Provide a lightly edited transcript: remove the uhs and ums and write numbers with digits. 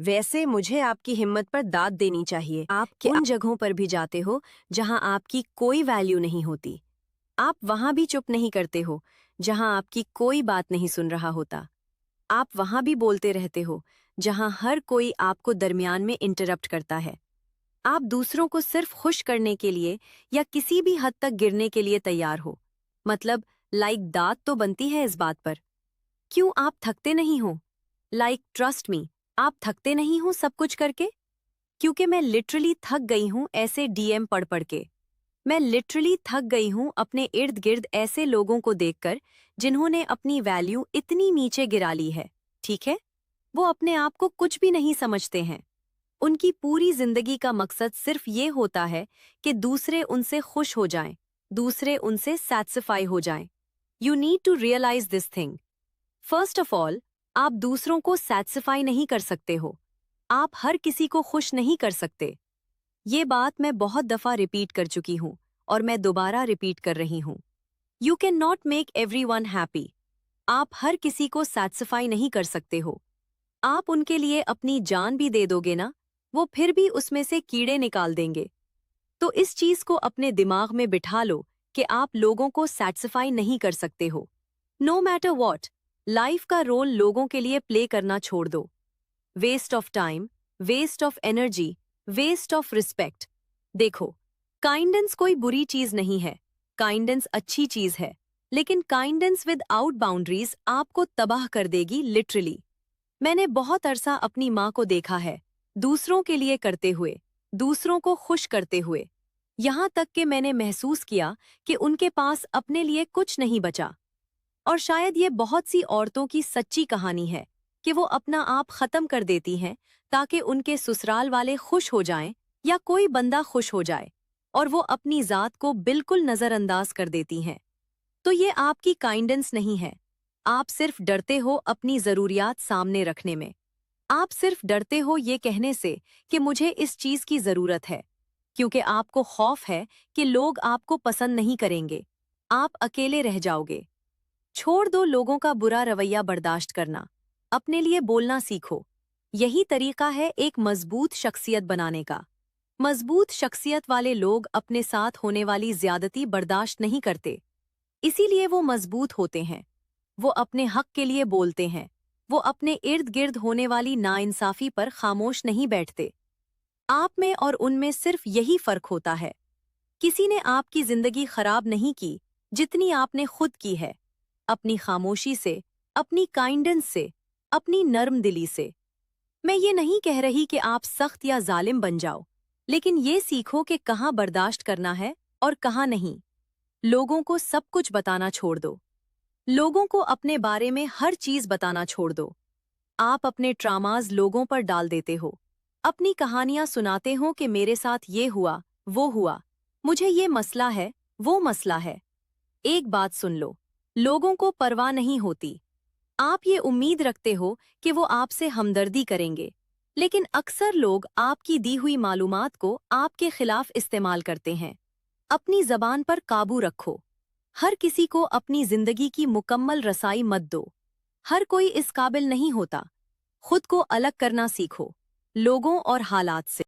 वैसे मुझे आपकी हिम्मत पर दाद देनी चाहिए। आप उन जगहों पर भी जाते हो जहां आपकी कोई वैल्यू नहीं होती। आप वहां भी चुप नहीं करते हो जहां आपकी कोई बात नहीं सुन रहा होता। आप वहां भी बोलते रहते हो जहां हर कोई आपको दरमियान में इंटरप्ट करता है। आप दूसरों को सिर्फ खुश करने के लिए या किसी भी हद तक गिरने के लिए तैयार हो। मतलब दाद तो बनती है इस बात पर। क्यों आप थकते नहीं हो? ट्रस्ट मी, आप थकते नहीं हो सब कुछ करके? क्योंकि मैं लिटरली थक गई हूं ऐसे डीएम पढ़ पढ़ के। मैं लिटरली थक गई हूं अपने इर्द गिर्द ऐसे लोगों को देखकर जिन्होंने अपनी वैल्यू इतनी नीचे गिरा ली है। ठीक है, वो अपने आप को कुछ भी नहीं समझते हैं। उनकी पूरी जिंदगी का मकसद सिर्फ ये होता है कि दूसरे उनसे खुश हो जाएं, दूसरे उनसे सैटिस्फाई हो जाएं। You need to realize this thing. First of all, आप दूसरों को सैटिस्फाई नहीं कर सकते हो। आप हर किसी को खुश नहीं कर सकते। ये बात मैं बहुत दफा रिपीट कर चुकी हूं और मैं दोबारा रिपीट कर रही हूं। You can not make everyone happy. आप हर किसी को सैटिस्फाई नहीं कर सकते हो। आप उनके लिए अपनी जान भी दे दोगे ना, वो फिर भी उसमें से कीड़े निकाल देंगे। तो इस चीज को अपने दिमाग में बिठा लो कि आप लोगों को सैटिस्फाई नहीं कर सकते हो। नो मैटर वॉट, लाइफ का रोल लोगों के लिए प्ले करना छोड़ दो। Waste of time, waste of energy, waste of respect. देखो, काइंडेंस कोई बुरी चीज नहीं है। काइंडेंस अच्छी चीज है, लेकिन काइंडेंस विद आउट बाउंड्रीज आपको तबाह कर देगी लिटरली। मैंने बहुत अरसा अपनी माँ को देखा है दूसरों के लिए करते हुए, दूसरों को खुश करते हुए। यहाँ तक कि मैंने महसूस किया कि उनके पास अपने लिए कुछ नहीं बचा। और शायद ये बहुत सी औरतों की सच्ची कहानी है कि वो अपना आप खत्म कर देती हैं ताकि उनके ससुराल वाले खुश हो जाएं या कोई बंदा खुश हो जाए, और वो अपनी जात को बिल्कुल नजरअंदाज कर देती हैं। तो ये आपकी काइंडेंस नहीं है। आप सिर्फ डरते हो अपनी जरूरियात सामने रखने में। आप सिर्फ डरते हो ये कहने से कि मुझे इस चीज की जरूरत है, क्योंकि आपको खौफ है कि लोग आपको पसंद नहीं करेंगे, आप अकेले रह जाओगे। छोड़ दो लोगों का बुरा रवैया बर्दाश्त करना। अपने लिए बोलना सीखो। यही तरीका है एक मजबूत शख्सियत बनाने का। मजबूत शख्सियत वाले लोग अपने साथ होने वाली ज्यादती बर्दाश्त नहीं करते। इसीलिए वो मजबूत होते हैं। वो अपने हक के लिए बोलते हैं। वो अपने इर्द गिर्द होने वाली नाइंसाफी पर खामोश नहीं बैठते। आप में और उनमें सिर्फ यही फर्क होता है। किसी ने आपकी जिंदगी खराब नहीं की जितनी आपने खुद की है, अपनी खामोशी से, अपनी काइंडेंस से, अपनी नर्म दिली से। मैं ये नहीं कह रही कि आप सख्त या जालिम बन जाओ, लेकिन ये सीखो कि कहाँ बर्दाश्त करना है और कहाँ नहीं। लोगों को सब कुछ बताना छोड़ दो। लोगों को अपने बारे में हर चीज बताना छोड़ दो। आप अपने ट्रामाज लोगों पर डाल देते हो, अपनी कहानियां सुनाते हो कि मेरे साथ ये हुआ, वो हुआ, मुझे ये मसला है, वो मसला है। एक बात सुन लो, लोगों को परवाह नहीं होती। आप ये उम्मीद रखते हो कि वो आपसे हमदर्दी करेंगे, लेकिन अक्सर लोग आपकी दी हुई मालूमात को आपके खिलाफ इस्तेमाल करते हैं। अपनी जबान पर काबू रखो। हर किसी को अपनी जिंदगी की मुकम्मल रसाई मत दो। हर कोई इस काबिल नहीं होता। खुद को अलग करना सीखो, लोगों और हालात से।